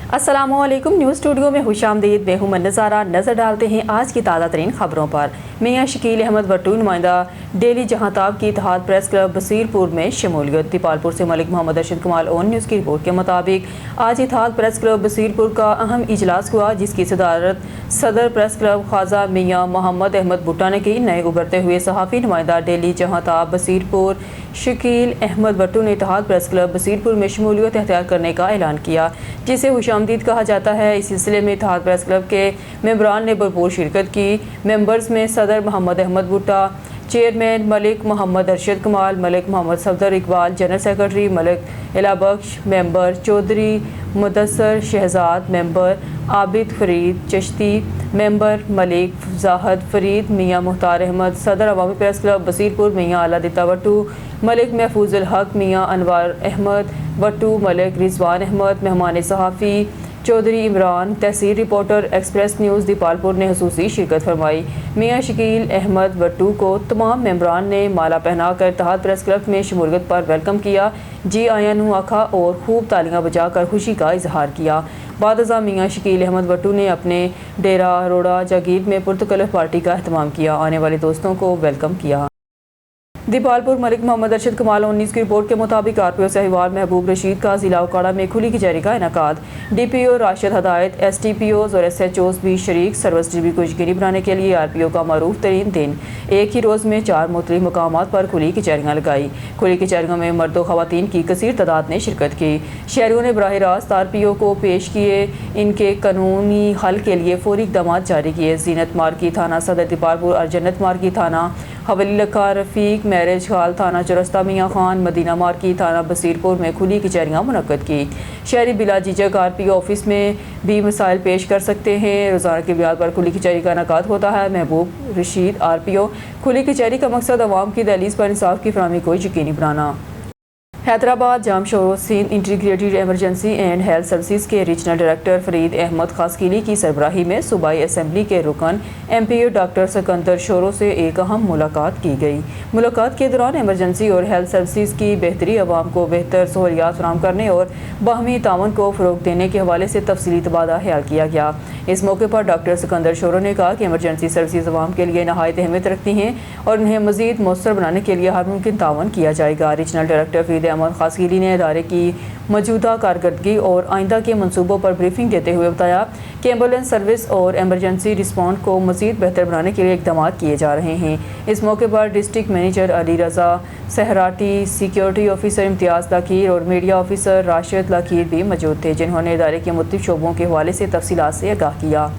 अस्सलाम वालेकुम। News studio में खुशामदीद। मैं हूं नज़ारा। नज़र डालते हैं आज की ताज़ा तरीन खबरों पर। मियां शकील अहमद भट्टू नुमाइंदा डेली जहांताब की इत्तेहाद प्रेस क्लब बसीरपुर में शमूलियत। दीपालपुर से मलिक मोहम्मद अरशद कमाल ऑन न्यूज़ की रिपोर्ट के मुताबिक आज इत्तेहाद प्रेस क्लब बसीरपुर का अहम इजलास हुआ, जिसकी सदारत सदर प्रेस क्लब ख्वाजा मियां मोहम्मद अहमद भुट्टा ने की। नए उभरते हुए सहाफ़ी नुमाइंदा डेली जहांताब बसीरपुर शकील अहमद भट्टू ने इत्तेहाद प्रेस क्लब बसीरपुर में शमूलियत इख्तियार करने का ऐलान किया, जिसे खुशामदीद कहा जाता है। इस सिलसिले में इत्तेहाद प्रेस क्लब के मेंबरान ने भरपूर शिरकत की। मेंबर्स में सदर मोहम्मद अहमद भुट्टा, chairman Malik Mohammad Arshad Kamal, Malik Mohammad Safdar Iqbal, general secretary Malik Ilahbakhsh, member Chaudhry Mudassar Shahzad, member Abid Farid Chishti, member Malik Zahid Farid, Mian Mukhtar Ahmad, सदर अवामी प्रेस क्लब बसीरपुर मियां आलादिता भट्टू, मलिक महफूजुल हक, मियां अनवार अहमद भट्टू, मलिक रिजवान अहमद, मेहमान सहाफ़ी चौधरी इमरान, तहसील रिपोर्टर एक्सप्रेस न्यूज़ दीपालपुर ने हुसूसी शिरकत फरमाई। मियां शकील अहमद भट्टू को तमाम मेंबरान ने माला पहना कर इत्तेहाद प्रेस क्लब में शमूलियत पर वेलकम किया, जी आया नू आखा और खूब तालियां बजाकर खुशी का इजहार किया। बाद अज़ा मियां शकील अहमद भट्टू ने अपने डेरा रोड़ा जागीर में पुरतकल्लफ पार्टी का एहतमाम किया, आने वाले दोस्तों को वेलकम किया। दीपालपुर मलिक मोहम्मद अरशद कमाल उन्नीस की रिपोर्ट के मुताबिक आरपीओ साहिवाल महबूब रशीद का जिला उकाड़ा में खुली कचहरी का इनेकाद। डीपीओ राशिद हदायत, एसटीपीओज और एसएचओज भी शरीक। सर्विस डिबी को यकीनी बनाने के लिए आरपीओ का मारूफ तरीन दिन एक ही रोज़ में 4 मुख्तलिफ मकामात पर खुली कचहरियाँ लगाई। खुली कचहरियों में मर्द व खवातीन की कसीर तादाद ने शिरकत की। शहरियों ने बराह रास्त आरपीओ को पेश किए, इनके कानूनी हल के लिए फौरी इक़दाम जारी किए। जीनत मार्की थाना सदर दीपालपुर और जन्नत मार्की थाना हवेली लखा रफ़ीक, मैरिज हाल थाना चौरस्ता मियाँ खान, मदीना मार्की थाना बसीरपुर में खुली कचहरियाँ मुनक्कद की। शहरी बिला झिझक आरपीओ ऑफिस में भी मसाइल पेश कर सकते हैं। रोज़ाना की बुनियाद पर खुली कचहरी का इनेकाद होता है। महबूब रशीद आरपीओ, खुली कचहरी का मकसद अवाम की दहलीज पर इंसाफ की फराहमी को यकीनी बनाना। Hyderabad Jamshoro Sindh integrated emergency and health services के रीजनल डायरेक्टर फरीद अहमद खासकीली की सरबराही में सूबाई असम्बली के रुकन एमपीओ डॉक्टर सिकंदर शोरो से एक अहम मुलाकात की गई। मुलाकात के दौरान एमरजेंसी और हेल्थ सर्विसेज की बेहतरी, अवाम को बेहतर सहूलियात फराहम करने और बाहमी तावन को फ़रोग़ देने के हवाले से तफसीली तबादला ख्याल किया गया। इस मौके पर डॉक्टर सिकंदर शोरो ने कहा कि एमरजेंसी सर्विसेज अवाम के लिए नहायत अहमियत रखती हैं और उन्हें मज़ीद मौसर बनाने के लिए हर मुमकिन तावन किया जाएगा। रीजनल डायरेक्टर फरीद अहमद खासकीली ने इदारे की मौजूदा कारकर्दगी और आइंदा के मनसूबों पर ब्रीफिंग देते हुए बताया कि एम्बुलेंस सर्विस और एमरजेंसी रिस्पॉन्ड को मज़ीद बेहतर बनाने के लिए इक़दाम किए जा रहे हैं। इस मौके पर district manager Ali Raza सहराटी, security officer इम्तियाज़ लकीर और मीडिया ऑफिसर राशिद लकीर भी मौजूद थे, जिन्होंने इदारे के मुख्तलिफ शोबों के हवाले से तफसीलात से आगाह किया।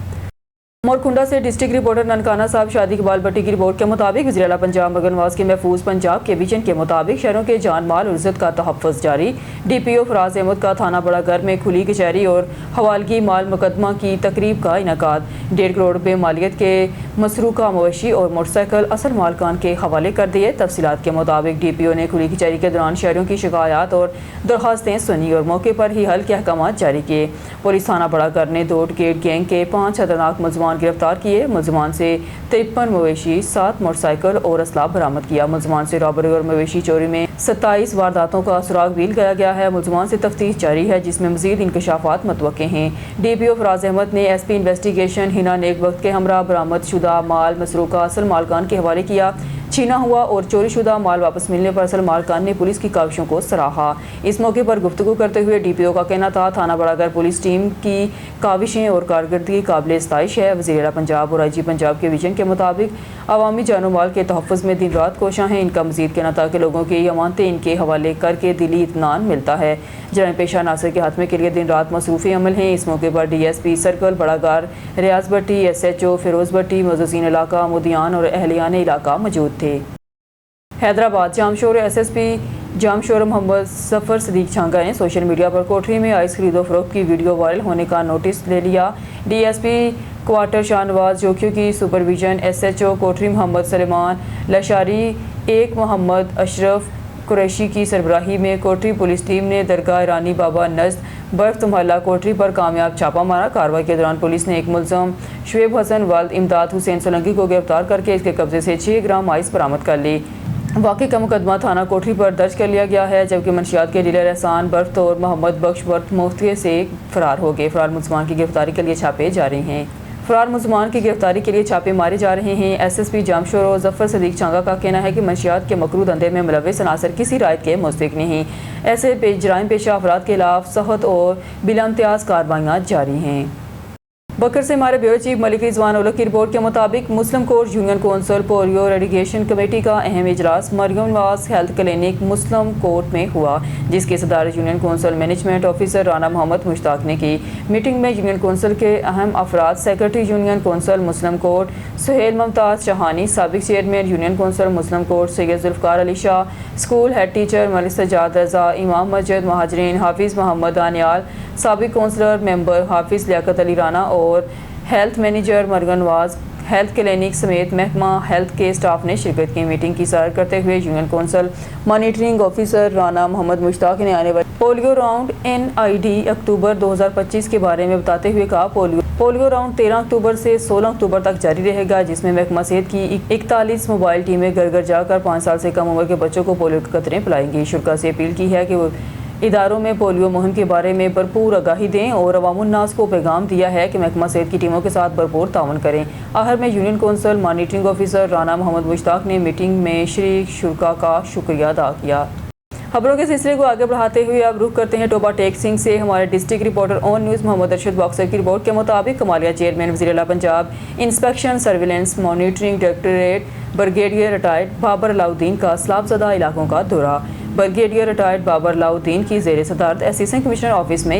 मोरकुंडा से डिस्ट्रिक्ट रिपोर्टर ननकाना साहब शादी इकबाल भट्टी की रिपोर्ट के मुताबिक वज़ीर आला पंजाब मगन नवाज के महफूज पंजाब के विजन के मुताबिक शहरों के जान माल और इज्जत का तहफ़्फ़ुज़ जारी। डीपीओ फराज अहमद का थाना बड़ा घर में खुली कचहरी और हवालगी माल मुकदमा की तकरीब का इनेकाद। 1.5 करोड़ रुपये मालियत के मसरूका मवेशी और मोटरसाइकिल असल मालकान के हवाले कर दिए। तफसीलात के मुताबिक डीपीओ ने खुली कचहरी के दौरान शहरों की शिकायत और दरख्वास्तें सुनी और मौके पर ही हल के अहकाम जारी किए। पुलिस थाना बड़ा घर ने 2 गेट गैंग के 5 खतरनाक मुलजमान गिरफ्तार किए। मुलजमान से 53 मवेशी, 7 मोटरसाइकिल और असला बरामद किया। मुलजमान से रॉबरी और मवेशी चोरी में 27 वारदातों का सुराग भी लगाया गया है। मुलजमान से तफ्तीश जारी है, जिसमें मजीद इंकशाफात मुतवक्के हैं। डीपीओ फराज अहमद ने एसपी इन्वेस्टिगेशन हिना नेक वक्त के हमरा बरामद शुदा माल मसरूका असल मालकान के हवाले किया। छीना हुआ और चोरी शुदा माल वापस मिलने पर असल मालकान ने पुलिस की काविशों को सराहा। इस मौके पर गुफ्तगू करते हुए डीपीओ का कहना था, थाना बड़ागर पुलिस टीम की काविशें और कारकर्दगी काबिल सताइश है। वज़ीर आला पंजाब और आईजी पंजाब के विजन के मुताबिक अवामी जानो माल के तहफ़्फ़ुज़ में दिन रात कोशां हैं। इनका मज़ीद कहना था कि लोगों की अमानतें इनके हवाले करके दिली इत्मीनान मिलता है। जराइम पेशा नासिर के हाथ में के लिए दिन रात मसरूफ़ी अमल हैं। इस मौके पर डीएसपी सर्कल बड़ागार रियाज भट्टी, एसएचओ फिरोज़ भट्टी, मौजूदीन इलाका मुदियान और अहलियान इलाका मौजूद थे। हैदराबाद जामशोर एसएसपी जामशोर मोहम्मद सफ़र सदीक छांगा ने सोशल मीडिया पर कोठरी में आइस खरीदो फरोख्त की वीडियो वायरल होने का नोटिस ले लिया। डीएसपी क्वार्टर शाहनवाज जोखियों की सुपरविजन, एसएचओ कोठरी मोहम्मद सलेमान लशारी, 1 मोहम्मद अशरफ कुरैशी की सरबराही में कोठरी पुलिस टीम ने दरगाह रानी बाबा नज़्द बर्फ तुम्हाला कोठरी पर कामयाब छापा मारा। कार्रवाई के दौरान पुलिस ने एक मुलजम शुएब हसन वाल्द इमदाद हुसैन सोलंकी को गिरफ्तार करके इसके कब्जे से 6 ग्राम आइस बरामद कर ली। वाक़े का मुकदमा थाना कोठरी पर दर्ज कर लिया गया है, जबकि मंशियात के डीलर एहसान बर्फ और मोहम्मद बख्श बर्फ मुफ्ती से फरार हो गए। फरार मुलजमान की गिरफ्तारी के लिए छापे जारी हैं। फरार मुलजमान की गिरफ्तारी के लिए छापे मारे जा रहे हैं। SSP जामशोर और जफर सदीक चांगा का कहना है कि मंशियात के मकरू धंधे में मुलव्विस अनासर किसी रायत के मुस्तहिक नहीं। ऐसे जराइम पेशा अफराद के खिलाफ सख्त और बिलाइम्तियाज कार्रवाइयाँ जारी हैं। बकर से हमारे ब्यूरो चीफ मलिक रिजवान उलग की रिपोर्ट के मुताबिक Muslim court union council polio eradication committee का अहम इजलास Maryam Nawaz health clinic Muslim court में हुआ, जिसकी सदारत union council management officer Rana Mohammad Mushtaq ने की। मीटिंग में यूनियन कौंसिल के अहम अफराद secretary union council Muslim court Sohail Mumtaz Shahani, साबिक chairman union council Muslim court Syed Zulfiqar Ali Shah, school head teacher Malik Sajjad रजा, इमाम मस्जिद महाजरीन हाफिज़ मोहम्मद दानियाल, साबिक कौंसलर मेंबर हाफिज़ लियाकत अली राना और health manager Maryam Nawaz health clinic समेत महकमा हेल्थ के स्टाफ ने शिरकत की। मीटिंग की सदारत करते हुए union council monitoring officer Rana Mohammad Mushtaq ने आने वाले पोलियो राउंड NID अक्टूबर 2025 के बारे में बताते हुए कहा, पोलियो राउंड 13 अक्टूबर से 16 अक्टूबर तक जारी रहेगा, जिसमें महकमा सेहत की 41 मोबाइल टीमें घर घर जाकर 5 साल से कम उम्र के बच्चों को पोलियो की कतरें पिलाएंगी। शुरा से अपील की है कि वो इदारों में पोलियो मुहिम के बारे में भरपूर आगाही दें और अवामुन्नास को पैगाम दिया है कि महकमा सेहत की टीमों के साथ भरपूर ताउन करें। आखिर में union council monitoring officer Rana Mohammad Mushtaq ने मीटिंग में शरीक शुरा का शुक्रिया अदा किया। खबरों के सिलसिले को आगे बढ़ाते हुए अब रुख करते हैं टोबा टेक सिंह से। हमारे district reporter on news Mohammad Arshad Boxer की रिपोर्ट के मुताबिक कमालिया चेयरमैन वज़ीर आला Punjab inspection surveillance monitoring directorate brigadier retired Babar Alauddin का सैलाबज़दा इलाकों का दौरा। ब्रिगेडियर रिटायर्ड बाबर अलाउद्दीन की ज़ेर सदारत असिस्टेंट कमिश्नर ऑफिस में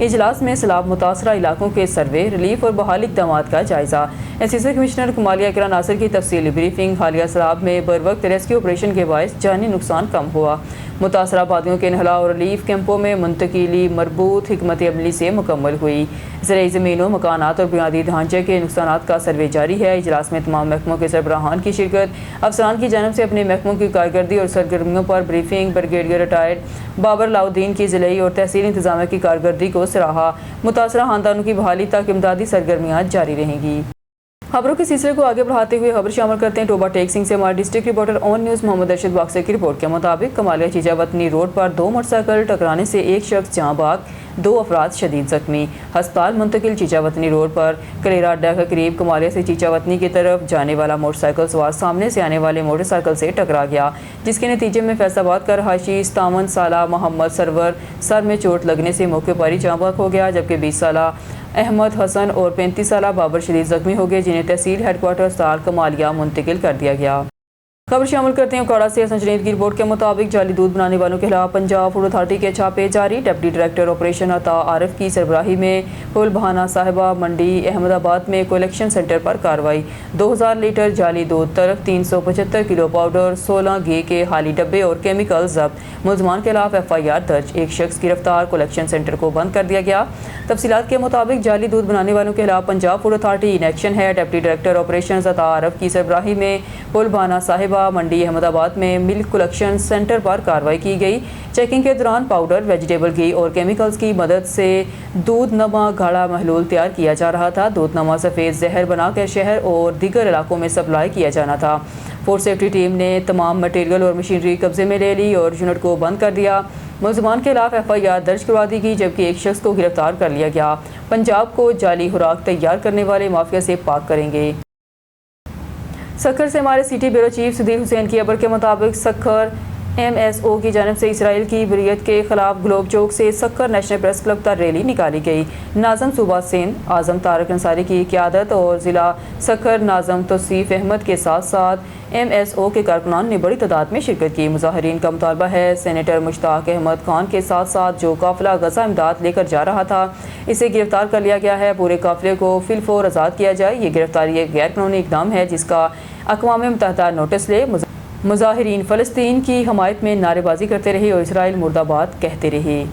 इजलास में सैलाब मुतासरा इलाकों के सर्वे, रिलीफ और बहाली इक़दामात का जायज़ा। असिस्टेंट कमिश्नर कमालिया इकरा नासिर की तफसीली ब्रीफिंग। हालिया सैलाब में बर वक्त रेस्क्यू ऑपरेशन के बायस जानी नुकसान कम हुआ। मुतासरा आबादियों के नहला और रिलीफ कैंपों में मुंतकिली मरबूत हिकमत अमली से मुकम्मल हुई। ज़राई ज़मीनों, मकानात और बुनियादी ढांचे के नुकसानात का सर्वे जारी है। इजलास में तमाम महकमों के सरबराहान की शिरकत। अफसरान की जानिब से अपने महकमों की कारकर्दगी और सरगर्मियों पर briefing. Brigadier retired Babar Alauddin की ज़िलाई और तहसील इंतजामिया की कारकर्दगी को सराहा। मुतासरा खानदानों की बहाली तक इमदादी सरगर्मियाँ जारी रहेंगी। खबरों के सिलसिले को आगे बढ़ाते हुए खबर शामिल करते हैं टोबा टेक सिंह से। हमारे district reporter on news Mohammad Arshad Boxer की रिपोर्ट के मुताबिक कमालिया चीचावतनी रोड पर 2 मोटरसाइकिल टकराने से एक शख्स जहां बाग, 2 अफराद शदीद जख्मी। अस्पताल मुंतकिल। चीचावतनी रोड पर कलेरा अड्डा के करीब कमालिया से चीचावतनी की तरफ जाने वाला मोटरसाइकिल सवार सामने से आने वाले मोटरसाइकिल से टकरा गया, जिसके नतीजे में फैसलाबाद का रहायशी 57 साला मोहम्मद सरवर सर में चोट लगने से मौके पर ही जहां बाग हो गया, जबकि 20 साला अहमद हसन और 35 साला बाबर शदीद जख्मी हो गए, जिन्हें तहसील हेडक्वार्टर अस्पताल कमालिया मुंतकिल कर दिया गया। खबर शामिल करते हैं उकाड़ा से। संजनीद की रिपोर्ट के मुताबिक जाली दूध बनाने वालों के खिलाफ पंजाब फूड अथॉरिटी के छापे जारी। डिप्टी डायरेक्टर ऑपरेशन अता आरिफ की सरबराही में पुल बहाना साहिबा मंडी अहमदाबाद में कलेक्शन सेंटर पर कार्रवाई। 2000 लीटर जाली दूध, तरफ 375 किलो पाउडर, 16 घी के खाली डब्बे और केमिकल जब्त। मुलजमान के खिलाफ FIR दर्ज, एक शख्स गिरफ्तार। कलेक्शन सेंटर को बंद कर दिया गया। तफसीलात के मुताबिक जाली दूध बनाने वालों के खिलाफ Punjab food authority in action है। डिप्टी डायरेक्टर ऑपरेशन अता आरिफ की सरबराही में पुल बहाना साहिबा मंडी अहमदाबाद में मिल्क कलेक्शन सेंटर पर कार्रवाई की गई। चेकिंग के दौरान पाउडर, वेजिटेबल घी और केमिकल्स की मदद से दूध नमा गाढ़ा महलूल तैयार किया जा रहा था। दूध नमा सफ़ेद जहर बनाकर शहर और दीगर इलाकों में सप्लाई किया जाना था। फूड सेफ्टी टीम ने तमाम मटेरियल और मशीनरी कब्जे में ले ली और यूनिट को बंद कर दिया। मुलजमान के खिलाफ FIR दर्ज करवा दी गई, जबकि एक शख्स को गिरफ्तार कर लिया गया। पंजाब को जाली खुराक तैयार करने वाले माफिया से पाक करेंगे। सक्खर से हमारे city bureau chief Sudhir Hussain की खबर के मुताबिक सक्खर MSO की जानिब से इसराइल की बरीयत के खिलाफ ग्लोब चौक से सक्खर नेशनल प्रेस क्लब तक रैली निकाली गई। नाज़म सूबा सिंध आज़म तारक अंसारी की क़यादत और ज़िला सक्खर नाज़म तौसीफ अहमद के साथ साथ MSO के कारकुनान ने बड़ी तादाद में शिरकत की। मुजाहिरीन का मुतालबा है सेनेटर मुश्ताक अहमद खान के साथ साथ जो काफिला गजा इमदाद लेकर जा रहा था, इसे गिरफ्तार कर लिया गया है। पूरे काफिले को फिलफौर आज़ाद किया जाए। ये गिरफ्तारी एक गैर कानूनी इकदाम है जिसका अक़वाम मुत्तहिदा नोटिस ले। मुजाहिरीन फ़लस्तीन की हमायत में नारेबाजी करते रहे और इसराइल मुर्दाबाद कहते रहे।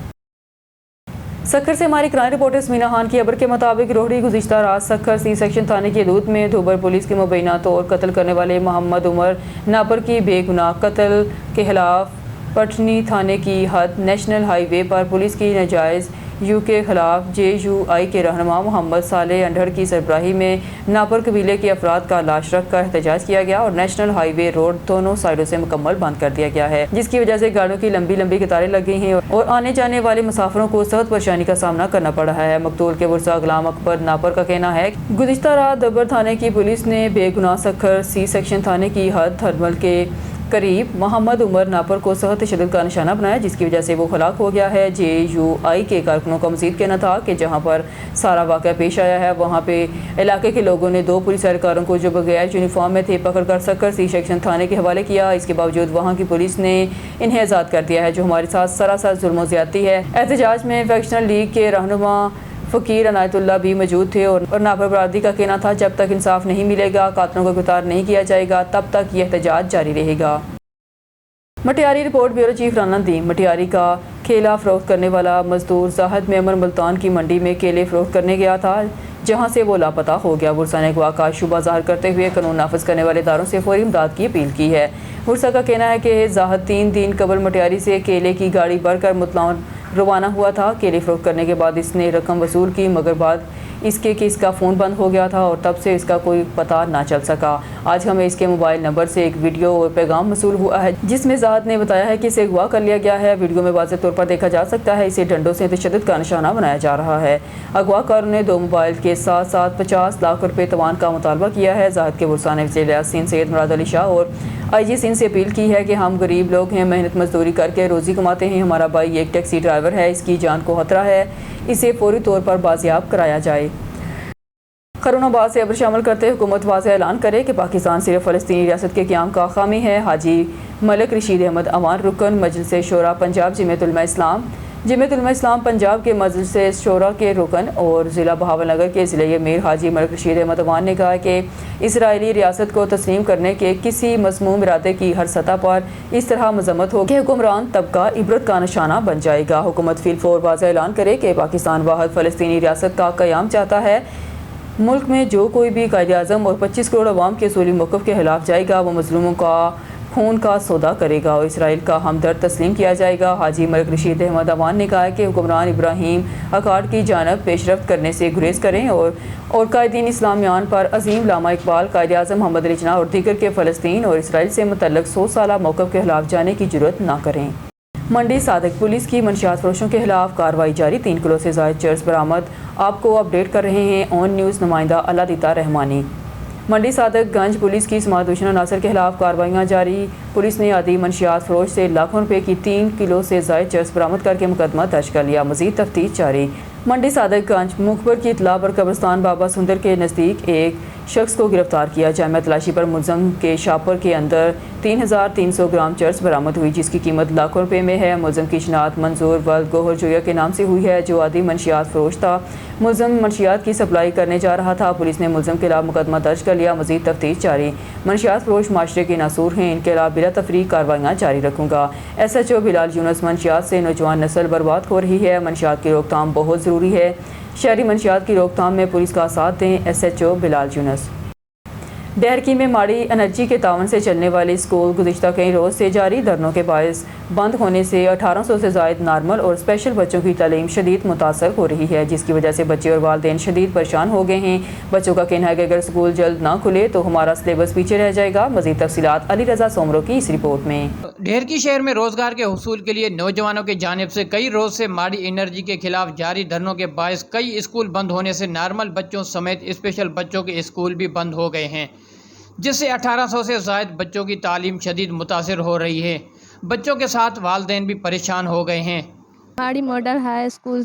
सक्खर से हमारी क्राइम रिपोर्टर मीना खान की खबर के मुताबिक रोहड़ी गुज़िश्ता रात सक्खर C सेक्शन थाने की हदूद में धोबर पुलिस के मुबैना तौर कत्ल करने वाले मोहम्मद उमर नापर की बेगुनाह कत्ल के खिलाफ पटनी थाने की हद नेशनल हाईवे पर पुलिस की नाजायज़ یو کے خلاف JUI کے رہنما محمد صالح انڈھڑ کی سربراہی میں ناپر قبیلے کے افراد کا لاش رکھ کر احتجاج کیا گیا اور نیشنل ہائی وے روڈ دونوں سائڈوں سے مکمل بند کر دیا گیا ہے، جس کی وجہ سے گاڑیوں کی لمبی لمبی قطاریں لگ گئی ہیں اور آنے جانے والے مسافروں کو سخت پریشانی کا سامنا کرنا پڑ رہا ہے۔ مقتول کے ورثاء غلام اکبر ناپر کا کہنا ہے کہ گزشتہ رات دبر تھانے کی پولیس نے بے گناہ سکھر C سیکشن تھانے کی حد تھرمل کے قریب محمد عمر ناپر کو سخت تشدد کا نشانہ بنایا، جس کی وجہ سے وہ ہلاک ہو گیا ہے۔ JUI کے کارکنوں کا مزید کہنا تھا کہ جہاں پر سارا واقعہ پیش آیا ہے وہاں پہ علاقے کے لوگوں نے 2 پولیس اہلکاروں کو جو بغیر یونیفارم میں تھے پکڑ کر سکر C سیکشن تھانے کے حوالے کیا۔ اس کے باوجود وہاں کی پولیس نے انہیں آزاد کر دیا ہے، جو ہمارے ساتھ سراسر ظلم و زیادتی ہے۔ احتجاج میں فیکشنل لیگ کے رہنما فقیر عنایت اللہ بھی موجود تھے اور ناپر برادری کا کہنا تھا جب تک انصاف نہیں ملے گا، قاتلوں کو گرفتار نہیں کیا جائے گا، تب تک یہ احتجاج جاری رہے گا۔ Matiari report bureau chief Rana Nadeem. Matiari کا کیلا فروخت کرنے والا مزدور زاہد میمن ملتان کی منڈی میں کیلے فروخت کرنے گیا تھا، جہاں سے وہ لاپتہ ہو گیا۔ ورثاء نے اغوا کا شبہ ظاہر کرتے ہوئے قانون نافذ کرنے والے اداروں سے فوری امداد کی اپیل کی ہے۔ ورثاء کا کہنا ہے کہ زاہد 3 دن قبل مٹیاری سے کیلے کی گاڑی بھر کر ملتان روانہ ہوا تھا۔ کیلے فروخت کرنے کے بعد اس نے رقم وصول کی، مگر بعد اس کے کہ اس کا فون بند ہو گیا تھا اور تب سے اس کا کوئی پتہ نہ چل سکا۔ آج ہمیں اس کے موبائل نمبر سے ایک ویڈیو اور پیغام موصول ہوا ہے جس میں زاہد نے بتایا ہے کہ اسے اغوا کر لیا گیا ہے۔ ویڈیو میں واضح طور پر دیکھا جا سکتا ہے اسے ڈنڈوں سے تشدد کا نشانہ بنایا جا رہا ہے۔ اغوا کاروں نے 2 موبائل کے ساتھ ساتھ 50 لاکھ روپے تاوان کا مطالبہ کیا ہے۔ زاہد کے ورثاء نے وزیر اعظم سندھ سید مراد علی شاہ اور IG سندھ سے اپیل کی ہے کہ ہم غریب لوگ ہیں، محنت مزدوری کر کے روزی کماتے ہیں، ہمارا بھائی ایک ٹیکسی ڈرائیور ہے، اس کی جان کو خطرہ ہے، اسے فوری طور پر بازیاب کرایا جائے۔ قرون آباد سے ابر شامل کرتے حکومت واضح اعلان کرے کہ پاکستان صرف فلسطینی ریاست کے قیام کا حامی ہے۔ حاجی ملک رشید احمد عوان رکن مجلس شورا پنجاب جمعیت علماء اسلام پنجاب کے مجلس شورا کے رکن اور ضلع بہاول نگر کے ضلع امیر حاجی ملک رشید احمد عوان نے کہا کہ اسرائیلی ریاست کو تسلیم کرنے کے کسی مذموم ارادے کی ہر سطح پر اس طرح مذمت ہو کہ حکمران طبقہ عبرت کا نشانہ بن جائے گا۔ حکومت فی الفور واضح اعلان کرے کہ پاکستان واحد فلسطینی ریاست کا قیام چاہتا ہے۔ ملک میں جو کوئی بھی قائد اعظم اور 25 کروڑ عوام کے اصولی موقف کے خلاف جائے گا وہ مظلوموں کا خون کا سودا کرے گا اور اسرائیل کا ہمدرد تسلیم کیا جائے گا۔ حاجی ملک رشید احمد عوان نے کہا کہ حکمران ابراہیم اکاڑ کی جانب پیش رفت کرنے سے گریز کریں اور قائدین اسلامیان پر عظیم علامہ اقبال، قائد اعظم محمد علی جناح اور دیگر کے فلسطین اور اسرائیل سے متعلق 100 سالہ موقف کے خلاف جانے کی جرات نہ کریں۔ منڈی صادق پولیس کی منشیات فروشوں کے خلاف کارروائی جاری، 3 کلو سے زائد چرس برآمد۔ آپ کو اپڈیٹ کر رہے ہیں اون نیوز نمائندہ اللہ دیتا رحمانی۔ منڈی صادق گنج پولیس کی سماعت دوشن عناصر کے خلاف کارروائیاں جاری۔ پولیس نے عادی منشیات فروش سے لاکھوں روپے کی 3 کلو سے زائد چرس برآمد کر کے مقدمہ درج کر لیا، مزید تفتیش جاری۔ منڈی صادق گنج مخبر کی اطلاع پر قبرستان بابا سندر کے نزدیک ایک شخص کو گرفتار کیا۔ جامع تلاشی پر ملزم کے شاپر کے اندر 3300 گرام چرس برآمد ہوئی، جس کی قیمت لاکھوں روپے میں ہے۔ ملزم کی شناخت منظور ولد گوہر جویا کے نام سے ہوئی ہے، جو عادی منشیات فروش تھا۔ ملزم منشیات کی سپلائی کرنے جا رہا تھا۔ پولیس نے ملزم کے خلاف مقدمہ درج کر لیا، مزید تفتیش جاری۔ منشیات فروش معاشرے کے ناصور ہیں، ان کے خلاف بلا تفریق کارروائیاں جاری رکھوں گا۔ SHO بلال یونس منشیات سے نوجوان نسل برباد ہو رہی ہے، منشیات کی روک تھام بہت ضروری ہے، شہری منشیات کی روک تھام میں پولیس کا ساتھ دیں۔ SHO بلال یونس۔ ڈیرکی میں ماڑی انرجی کے تعاون سے چلنے والے اسکول گزشتہ کئی روز سے جاری دھرنوں کے باعث بند ہونے سے 1800 سے زائد نارمل اور اسپیشل بچوں کی تعلیم شدید متاثر ہو رہی ہے، جس کی وجہ سے بچے اور والدین شدید پریشان ہو گئے ہیں۔ بچوں کا کہنا ہے کہ اگر اسکول جلد نہ کھلے تو ہمارا سلیبس پیچھے رہ جائے گا۔ مزید تفصیلات علی رضا سومرو کی اس رپورٹ میں۔ ڈیرکی شہر میں روزگار کے حصول کے لیے نوجوانوں کی جانب سے کئی روز سے ماڑی انرجی کے خلاف جاری دھرنوں کے باعث کئی اسکول بند ہونے سے نارمل بچوں سمیت اسپیشل بچوں کے اسکول بھی بند ہو گئے ہیں، جس سے 1800 سے زائد بچوں کی تعلیم شدید متاثر ہو رہی ہے۔ بچوں کے ساتھ والدین بھی پریشان ہو گئے ہیں۔ ماڑی ماڈل ہائی اسکول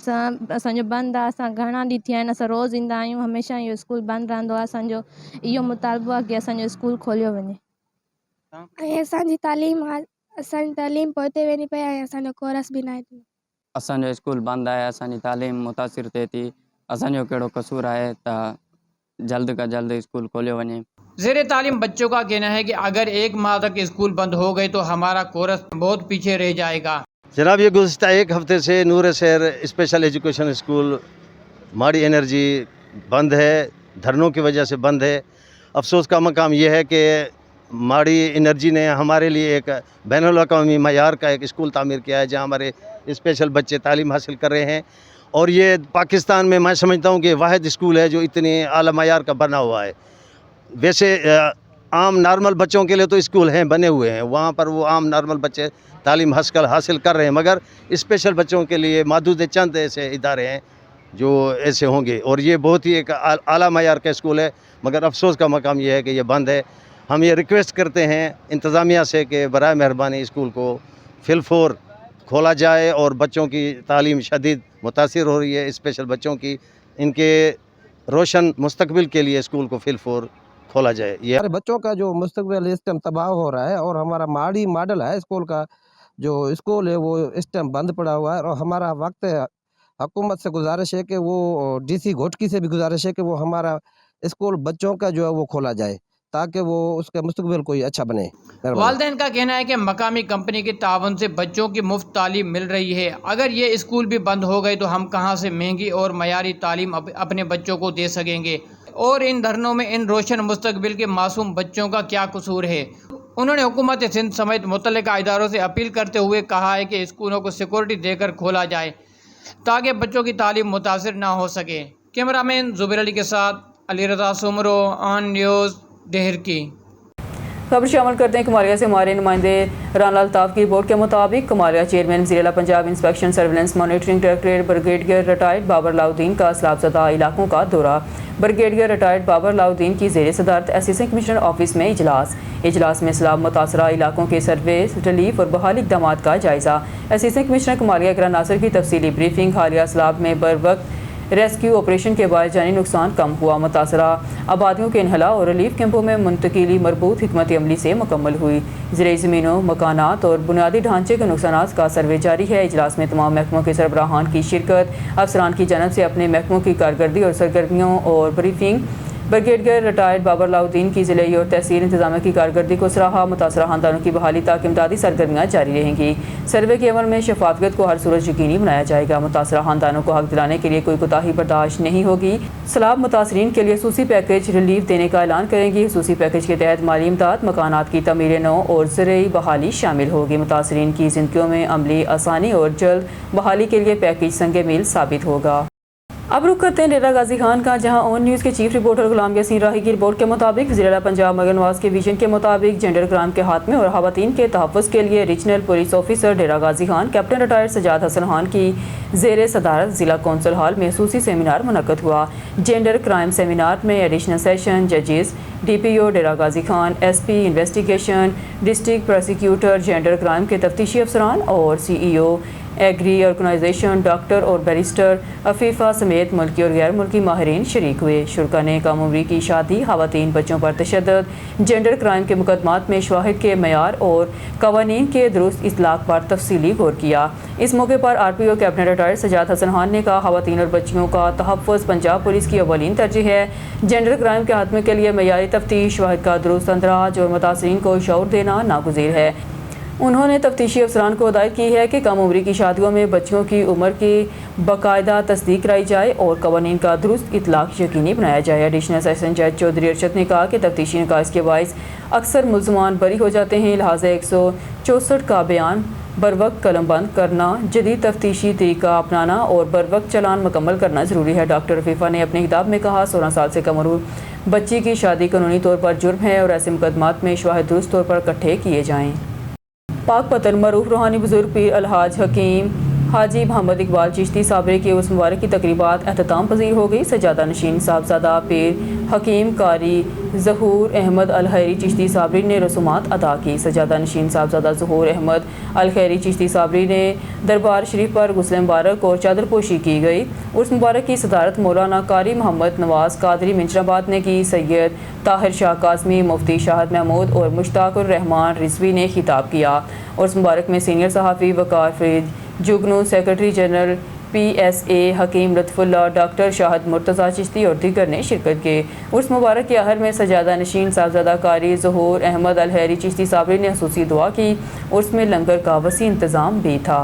اسانجو بند ہے، اساں گھنا ڈی تھیا آہن، اساں روز ایندہ آहियूं، ہمیشہ یہ اسکول بند رہندو आहे۔ اسانجو इहो मुतालबो आहे कि असांजो स्कूल खोलियो वञे ऐं असांजी तालीम पोइते वेंदी पई ऐं असांजो कोर्स बि नाहे थींदो। असांजो स्कूल बंदि आहे, असांजी तालीम मुतासिर थिए थी। असांजो कहिड़ो कसूर आहे त जल्द का जल्द स्कूल खोलियो वञे। زیر تعلیم بچوں کا کہنا ہے کہ اگر 1 ماہ تک اسکول بند ہو گئے تو ہمارا کورس بہت پیچھے رہ جائے گا۔ جناب یہ گزشتہ 1 ہفتے سے نور شہر اسپیشل ایجوکیشن اسکول ماڑی انرجی بند ہے، دھرنوں کی وجہ سے بند ہے۔ افسوس کا مقام یہ ہے کہ ماڑی انرجی نے ہمارے لیے ایک بین الاقوامی معیار کا ایک اسکول تعمیر کیا ہے، جہاں ہمارے اسپیشل بچے تعلیم حاصل کر رہے ہیں और ये पाकिस्तान में मैं समझता हूँ कि वाहिद स्कूल है जो इतने आला मयार का बना हुआ है। वैसे आम नॉर्मल बच्चों के लिए तो स्कूल हैं, बने हुए हैं, वहाँ पर वो आम नॉर्मल बच्चे तालीम हासिल कर रहे हैं, मगर स्पेशल बच्चों के लिए मादूद चंद ऐसे इदारे हैं जो ऐसे होंगे। और ये बहुत ही एक आला मयार का स्कूल है, मगर अफसोस का मकाम ये है कि ये बंद है। हम ये रिक्वेस्ट करते हैं इंतज़ामिया से कि बराए मेहरबानी स्कूल को फिलफोर खोला जाए, और बच्चों की तालीम शदीद मुतासिर हो रही है, स्पेशल बच्चों की, इनके रोशन मुस्तकबिल के लिए स्कूल को फिलफोर खोला जाए। ये हमारे बच्चों का जो मुस्तकबिल इस टाइम तबाह हो रहा है, और हमारा माड़ी मॉडल है स्कूल का जो स्कूल है वो इस टाइम बंद पड़ा हुआ है। और हमारा वक्त है, हुकूमत से गुजारिश है कि वो DC घोटकी से भी गुजारिश है कि वो हमारा स्कूल बच्चों का जो है वो खोला जाए, ताकि वो उसका मुस्तकबिल कोई अच्छा बने। वालिदैन का कहना है कि मकामी कंपनी के तावन से बच्चों की मुफ्त तालीम मिल रही है। अगर ये स्कूल भी बंद हो गए तो हम कहाँ से महंगी और मयारी तालीम अपने बच्चों को दे सकेंगे, और इन धरनों में इन रोशन मुस्तकबिल के मासूम बच्चों का क्या कसूर है। उन्होंने हुकूमत सिंध समेत मुतल्लिका इदारों से अपील करते हुए कहा है कि स्कूलों को सिक्योरिटी देकर खोला जाए ताकि बच्चों की तालीम मुतासिर ना हो सके। कैमरामैन जुबैर अली के साथ अली रज़ा सुमरो, ऑन न्यूज़, देहरकी। खबर शामिल करते हैं कमालिया से हमारे नुमाइंदे राना अल्ताफ की रिपोर्ट के मुताबिक कमालिया चेयरमैन ज़िला Punjab inspection surveillance monitoring directorate brigadier retired Babar Alauddin का सैलाबज़दा इलाकों का दौरा। ब्रिगेडियर रिटायर्ड बाबर लाउद्दीन की ज़ेर सदारत असिस्टेंट कमिश्नर ऑफिस में इजलास में सैलाब मुतासरा इलाकों के सर्वे, रिलीफ और बहाली इक़दामात का जायज़ा। असिस्टेंट कमिश्नर कमालिया इकरा नासिर की तफसीली ब्रीफिंग। हालिया सैलाब में बर वक्त रेस्क्यू ऑपरेशन के बाद जानी नुकसान कम हुआ। मुतासरा आबादियों के इन्हला और रिलीफ कैंपों में मुंतकिली मरबूत हिकमत अमली से मुकम्मल हुई। ज़राई ज़मीनों, मकानात और बुनियादी ढांचे के नुकसान का सर्वे जारी है। इजलास में तमाम महकमों के सरबराहान की शिरकत। अफसरान की जानब से अपने महकमों की कारकर्दगी और सरगर्मियों और ब्रीफिंग। ब्रिगेडियर रिटायर्ड बाबर लाउद्दीन की ज़िले और तहसील इंतजाम की कारकर्दगी को सराहा। मुतासरा खानदानों की बहाली तक इमदादी सरगर्मियाँ जारी रहेंगी। सर्वे के अमल में शफाफियत को हर सूरत यकीनी बनाया जाएगा। मुतासरा खानदानों को हक दिलाने के लिए कोई कोताही बर्दाश्त नहीं होगी। सैलाब मुतासरीन के लिए खसूसी पैकेज रिलीफ देने का ऐलान करेंगी। खसूसी पैकेज के तहत माली इमदाद, मकानात की तमीर नौ और ज़राई बहाली शामिल होगी। मुतासरीन की ज़िंदगियों में अमली आसानी और जल्द बहाली के लिए पैकेज संगे मील साबित होगा। अब रुख करते हैं डेरा गाजी खान का, जहां ऑन न्यूज़ के चीफ रिपोर्टर गुलाम यासीन राही की रिपोर्ट के मुताबिक ज़िला पंजाब मगर नवाज के विजन के मुताबिक जेंडर क्राइम के खात्मे और खवातीन के तहफ़्फ़ुज़ के लिए रीजनल पुलिस ऑफिसर डेरा गाजी खान कैप्टन रिटायर्ड सजाद हसन खान की ज़ेर सदारत ज़िला कौंसल हॉल में खसूसी सेमिनार मुनक़्क़द हुआ। जेंडर क्राइम सेमिनार में एडिशनल सेशन जजेस, DPO Dera Ghazi Khan, SP investigation, district prosecutor, gender crime के तफ्तीशी अफसरान और CEO एग्री ऑर्गेनाइजेशन, डॉक्टर और बैरिस्टर, अफीफ़ा समेत मुल्की और गैर मुल्की माहिरीन शरीक हुए। शुरका ने कम उम्री की शादी, खवातीन बच्चों पर तशद्दुद, जेंडर क्राइम के मुकदमात में शवाहिद के मयार और कवानीन के दुरुस्त इतलाक़ पर तफसीली गौर किया। इस मौके पर RPO captain retired Sajjad Hasan Khan ने कहा, खवातीन और बच्चियों का तहफ़्फ़ुज़ पंजाब पुलिस की अव्वलीन तरजीह है। जेंडर क्राइम के खात्मे के लिए मयारी तफ्तीश, शवाहिद का दुरुस्त अंदराज और मुतासरीन को शऊर देना नागुज़ीर है। उन्होंने तफ्तीशी अफसरान को हिदायत की है कि कम उम्री की शादियों में बच्चियों की उम्र की बाकायदा तस्दीक कराई जाए और कवानीन का दुरुस्त इतलाक़ यकीनी बनाया जाए। एडिशनल सेशन जज चौधरी अरशद ने कहा कि तफ्तीशी निकास के बाइस अक्सर मुल्ज़मान बरी हो जाते हैं, लिहाजा 164 का बयान बरवक्त कलम बंद करना, जदीद तफ्तीशी तरीका अपनाना और बरवक्त चलान मुकम्मल करना ज़रूरी है। डॉक्टर रफीफ़ा ने अपने खिताब में कहा, 16 साल से कम उम्र बच्ची की शादी कानूनी तौर पर जुर्म है और ऐसे मुकदमात में शवाहिद दुरुस्त तौर पर इकट्ठे किए जाएँ। पाक पतन मरूफ रूहानी बुजुर्ग पीर अलहाज हकीम हाजी मोहम्मद इकबाल चिश्ती साबरे की उर्स मुबारक की तकरीबात एहतमाम पजीर हो गई। सजादा नशीन साहबजादा पीर हकीम कारी ज़हूर अहमद अल खैरी चिश्ती साबरी ने रसूमात अदा की। सजादा नशीन साहबजादा ज़हूर अहमद अल खैरी चिश्ती साबरी ने दरबार शरीफ पर गुस्ल मुबारक और चादर पोशी की गई। उर्स मुबारक की सदारत मौलाना कारी मोहम्मद नवाज कादरी मिंचराबाद ने की। सैयद ताहिर शाह काज़मी, मुफ्ती शाहद महमूद और मुश्ताकुर रहमान रिजवी ने खिताब किया। उर्स मुबारक में सीनियर सहाफ़ी वकार फरीद जुगनू, सेक्रेटरी जनरल PSA हकीम लुत्फ़ुल्लाह, डॉक्टर शाहद मुर्तज़ा चिश्ती और दीगर ने शिरकत की। उर्स मुबारक के आहर में सजादा नशीन साहबजादा कारी ज़हूर अहमद अल खैरी चिश्ती साबरी ने खसूसी दुआ की। उर्स में लंगर का वसी इंतज़ाम भी था।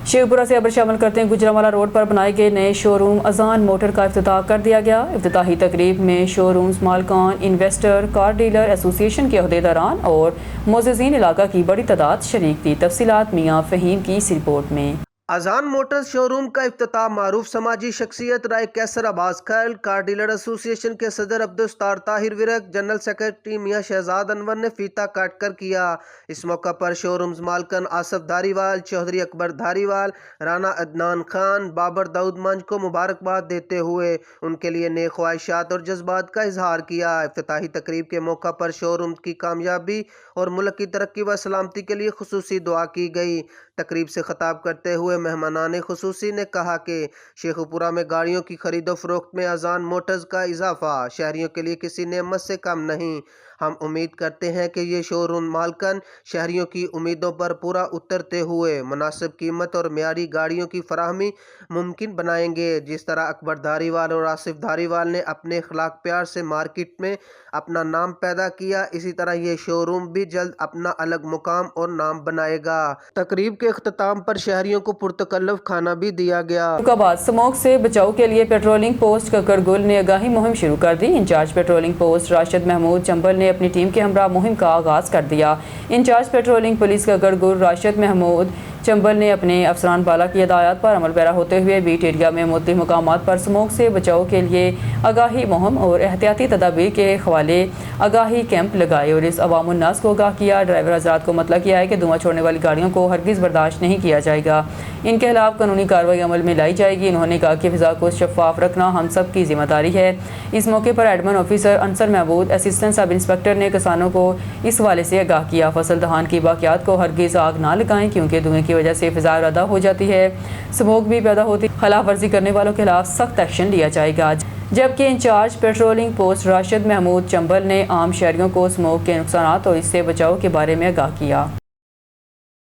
शेखपुरा से खबर शामिल करते हैं। गुजरांवाला रोड पर बनाए गए नए शोरूम अजान मोटर का इफ्तिताह कर दिया गया। इफ्तिताही तकरीब में शोरूम्स मालकान, इन्वेस्टर, कार डीलर एसोसिएशन के अहदेदारान और मोअज़्ज़िज़ीन इलाका की बड़ी तादाद शरीक थी। तफसीलात मियाँ फ़हीम की इस रिपोर्ट में। اذان موٹرز شو روم کا افتتاح معروف سماجی شخصیت رائے کیسر عباس کھل، کار ڈیلر ایسوسی ایشن کے صدر Abdul Sattar Tahir work, general secretary میاں شہزاد انور نے فیتہ کاٹ کر کیا۔ اس موقع پر شو رومز مالکن آصف دھاریوال، چودھری اکبر دھاریوال، رانا عدنان خان، بابر داؤد منج کو مبارکباد دیتے ہوئے ان کے لیے نیک خواہشات اور جذبات کا اظہار کیا۔ افتتاحی تقریب کے موقع پر شو روم کی کامیابی اور ملک کی ترقی و سلامتی کے لیے خصوصی دعا کی گئی۔ تقریب سے خطاب کرتے ہوئے مہمانان خصوصی نے کہا کہ شیخ پورہ میں گاڑیوں کی خرید و فروخت میں اذان موٹرز کا اضافہ شہریوں کے لیے کسی نعمت سے کم نہیں۔ ہم امید کرتے ہیں کہ یہ شو روم مالکن شہریوں کی امیدوں پر پورا اترتے ہوئے مناسب قیمت اور معیاری گاڑیوں کی فراہمی ممکن بنائیں گے۔ جس طرح اکبر دھاریوال اور آصف دھاریوال نے اپنے اخلاق پیار سے مارکیٹ میں اپنا نام پیدا کیا، اسی طرح یہ شو روم بھی جلد اپنا الگ مقام اور نام بنائے گا۔ تقریب کے اختتام پر شہریوں کو پرتکلف کھانا بھی دیا گیا۔ بعد سموگ سے بچاؤ کے لیے پیٹرولنگ پوسٹ ککڑ گل نے آگاہی مہم شروع کر دی۔ Incharge patrolling post Rashid Mahmood Chambal نے اپنی ٹیم کے ہمراہ مہم کا آغاز کر دیا۔ انچارج پیٹرولنگ پولیس ککڑ گل راشد محمود چنبل نے اپنے افسران بالا کی ہدایات پر عمل پیرا ہوتے ہوئے بیٹ ایریا میں مختلف مقامات پر سموگ سے بچاؤ کے لیے آگاہی مہم اور احتیاطی تدابیر کے حوالے آگاہی کیمپ لگائے اور اس عوام الناس کو آگاہ کیا۔ ڈرائیور حضرات کو مطلع کیا ہے کہ دھواں چھوڑنے والی گاڑیوں کو ہرگز برداشت نہیں کیا جائے گا، ان کے خلاف قانونی کارروائی عمل میں لائی جائے گی۔ انہوں نے کہا کہ فضا کو شفاف رکھنا ہم سب کی ذمہ داری ہے۔ اس موقع پر admin officer Ansar Mahmood, assistant sub inspector نے کسانوں کو اس حوالے سے آگاہ کیا۔ فصل دہان کی باقیات کو ہرگز آگ نہ لگائیں کیونکہ دھوئیں کی وجہ سے فضا آلودہ ہو جاتی ہے، سموگ بھی پیدا ہوتی، خلاف ورزی کرنے والوں کے خلاف سخت ایکشن لیا جائے گا۔ جبکہ incharge patrolling post Rashid Mahmood Chambal نے عام شہریوں کو سموگ کے نقصانات اور اس سے بچاؤ کے بارے میں آگاہ کیا۔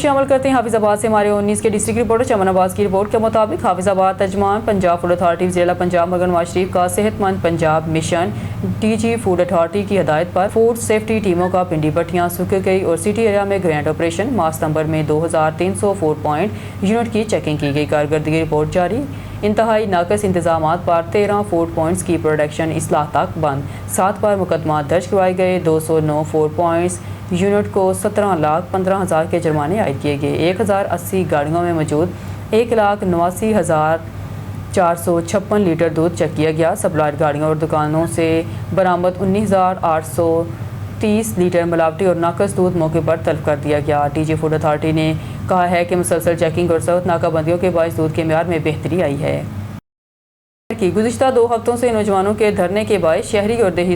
شامل کرتے ہیں حافظ آباد سے ہمارے 19 کے ڈسٹرکٹ رپورٹر چمن عباس کی رپورٹ کے مطابق حافظ آباد ترجمان پنجاب فوڈ اتھارٹی ضلع پنجاب مرگن نواز شریف کا صحت مند Punjab mission D G food authority کی ہدایت پر فوڈ سیفٹی ٹیموں کا پنڈی پٹیاں سوکھ گئی اور سٹی ایریا میں گرینڈ آپریشن ماہ ستمبر میں 2300 فوڈ پوائنٹ یونٹ کی چیکنگ کی گئی۔ کارکردگی رپورٹ جاری۔ انتہائی ناقص انتظامات پر 13 فوڈ پوائنٹس کی پروڈکشن اصلاح تک بند، 7 پر مقدمات درج کروائے گئے۔ 209 فوڈ پوائنٹس یونٹ کو 17,15,000 کے جرمانے عائد کیے گئے۔ 1080 گاڑیوں میں موجود 1,89,456 لیٹر دودھ چیک کیا گیا۔ سپلائر گاڑیوں اور دکانوں سے برآمد 19,830 لیٹر ملاوٹی اور ناقص دودھ موقع پر طلب کر دیا گیا۔ ڈی جی فوڈ اتھارٹی نے کہا ہے کہ مسلسل چیکنگ اور سخت ناکہ بندیوں کے باعث دودھ کے معیار میں بہتری آئی ہے۔ گزشتہ 2 ہفتوں سے نوجوانوں کے دھرنے کے باعث شہری اور دیہی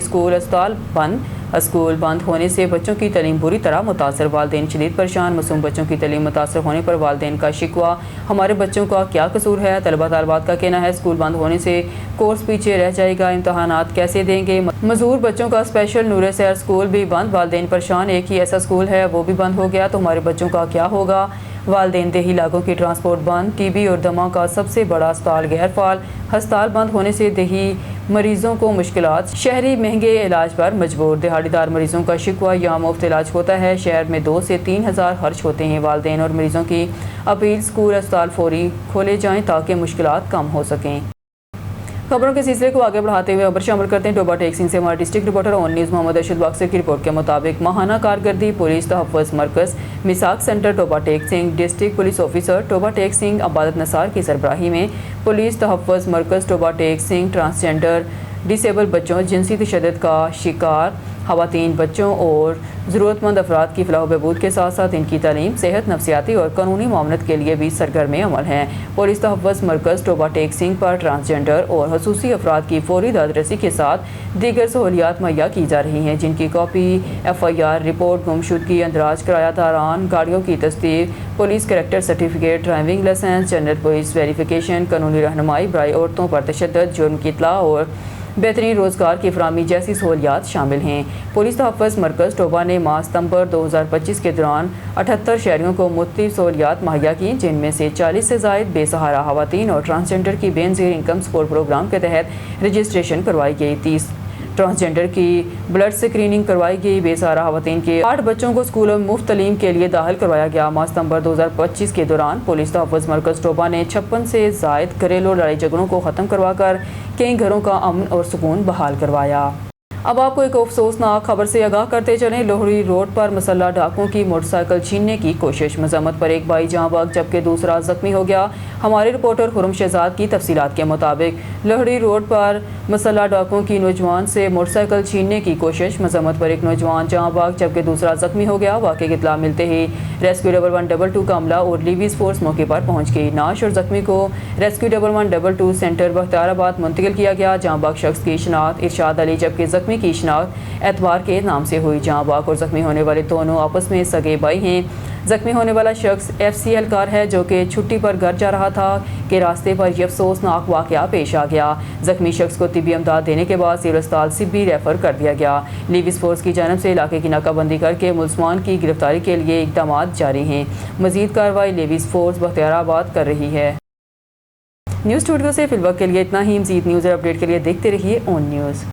اسکول بند ہونے سے بچوں کی تعلیم بری طرح متاثر، والدین شدید پریشان۔ معصوم بچوں کی تعلیم متاثر ہونے پر والدین کا شکوہ، ہمارے بچوں کا کیا قصور ہے؟ طلبہ طالبات کا کہنا ہے اسکول بند ہونے سے کورس پیچھے رہ جائے گا، امتحانات کیسے دیں گے؟ معذور بچوں کا اسپیشل نور سحر اسکول بھی بند، والدین پریشان، ایک ہی ایسا اسکول ہے وہ بھی بند ہو گیا تو ہمارے بچوں کا کیا ہوگا؟ والدین دیہی علاقوں کی ٹرانسپورٹ بند، ٹی بی اور دمہ کا سب سے بڑا اسپتال غیر فعال، ہسپتال بند ہونے سے دیہی مریضوں کو مشکلات، شہری مہنگے علاج پر مجبور، دہاڑی دار مریضوں کا شکوہ یہاں مفت علاج ہوتا ہے، شہر میں 2 سے 3 ہزار خرچ ہوتے ہیں۔ والدین اور مریضوں کی اپیل اسکول اسپتال فوری کھولے جائیں تاکہ مشکلات کم ہو سکیں۔ خبروں کے سلسلے کو آگے بڑھاتے ہوئے خبر شامل کرتے ہیں ٹوبا ٹیکسنگ سے ہمارے ڈسٹرکٹ رپورٹر آن نیوز محمد ارشد باکسر کی رپورٹ کے مطابق ماہانہ کارکردگی پولیس تحفظ مرکز میثاق centre ٹوبا taxing, district police officer ٹوبا taxing عبادت نثار کی سربراہی میں پولیس تحفظ مرکز ٹوبا ٹیکسنگ ٹرانسجنڈر ڈسیبل بچوں، جنسی تشدد کا شکار خواتین، بچوں اور ضرورت مند افراد کی فلاح و بہبود کے ساتھ ساتھ ان کی تعلیم، صحت، نفسیاتی اور قانونی معاونت کے لیے بھی سرگرم عمل ہیں۔ پولیس تحفظ مرکز ٹوبا ٹیکسنگ پر ٹرانسجنڈر اور خصوصی افراد کی فوری دسترسی کے ساتھ دیگر سہولیات مہیا کی جا رہی ہیں، جن کی کاپی، FIR رپورٹ، گمشدگی، اندراج کرایہ داران گاڑیوں کی تصدیق، police character certificate, driving licence, general police verification, قانونی رہنمائی برائے عورتوں پر تشدد، جرم کی اطلاع اور بہترین روزگار کی فراہمی جیسی سہولیات شامل ہیں۔ پولیس تحفظ مرکز ٹوبا نے ماہ ستمبر 2025 کے دوران 78 شہریوں کو مختلف سہولیات مہیا کی، جن میں سے 40 سے زائد بے سہارا خواتین اور ٹرانسجنڈر کی بے نظیر انکم سپورٹ پروگرام کے تحت رجسٹریشن کروائی گئی، 30 ٹرانسجنڈر کی بلڈ اسکریننگ کروائی گئی، بے سہارا خواتین کے 8 بچوں کو اسکولوں میں مفت تعلیم کے لیے داخل کروایا گیا۔ ماہ ستمبر 2025 کے دوران پولیس تحفظ مرکز ٹوبا نے 56 سے زائد گھریلو لڑائی جھگڑوں کو ختم کروا کر کئی گھروں کا امن اور سکون بحال کروایا۔ अब आपको एक अफसोसनाक खबर से आगाह करते चलें। लोहड़ी रोड पर मसल्ला डाकुओं की मोटरसाइकिल छीनने की कोशिश। मजम्मत पर एक भाई जहां बग जबकि दूसरा जख्मी हो गया। हमारे रिपोर्टर खुरम शहजाद की तफसीलात के मुताबिक लोहड़ी रोड पर मसल्ला डाकुओं की नौजवान से मोटरसाइकिल छीनने की कोशिश। मजम्मत पर एक नौजवान जहां बग जबकि दूसरा जख्मी हो गया। वाक़े की इत्तला मिलते ही रेस्क्यू 1122 का अमला और लीवीज फोर्स मौके पर पहुंच गई। नाश और जख्मी को रेस्क्यू 1122 सेंटर बख्तियाराबाद मुंतकिल किया गया। जहां बग शख्स की शनाख्त इरशाद अली जबकि जख्मी की शनाख्त एतबार के नाम से हुई। जहां बाग और जख्मी होने वाले दोनों आपस में सगे भाई हैं। जख्मी होने वाला शख्स FC एहलकार है जो कि छुट्टी पर घर जा रहा था कि रास्ते पर यह अफसोसनाक वाक़या पेश आ गया। जख्मी शख्स को तिब्बी इमदाद देने के बाद सिविल अस्पताल सिब्बी रेफर कर दिया गया। लीविस फोर्स की जानब से इलाके की नाकाबंदी करके मुलजमान की गिरफ्तारी के लिए इक़दाम जारी हैं। मजीद कार्रवाई लीविस फोर्स बख्तियाराबाद कर रही है। न्यूज़ स्टूडियो से फिलवक्त के लिए इतना ही। मज़ीद न्यूज़ और अपडेट के लिए देखते रहिए ऑन न्यूज़।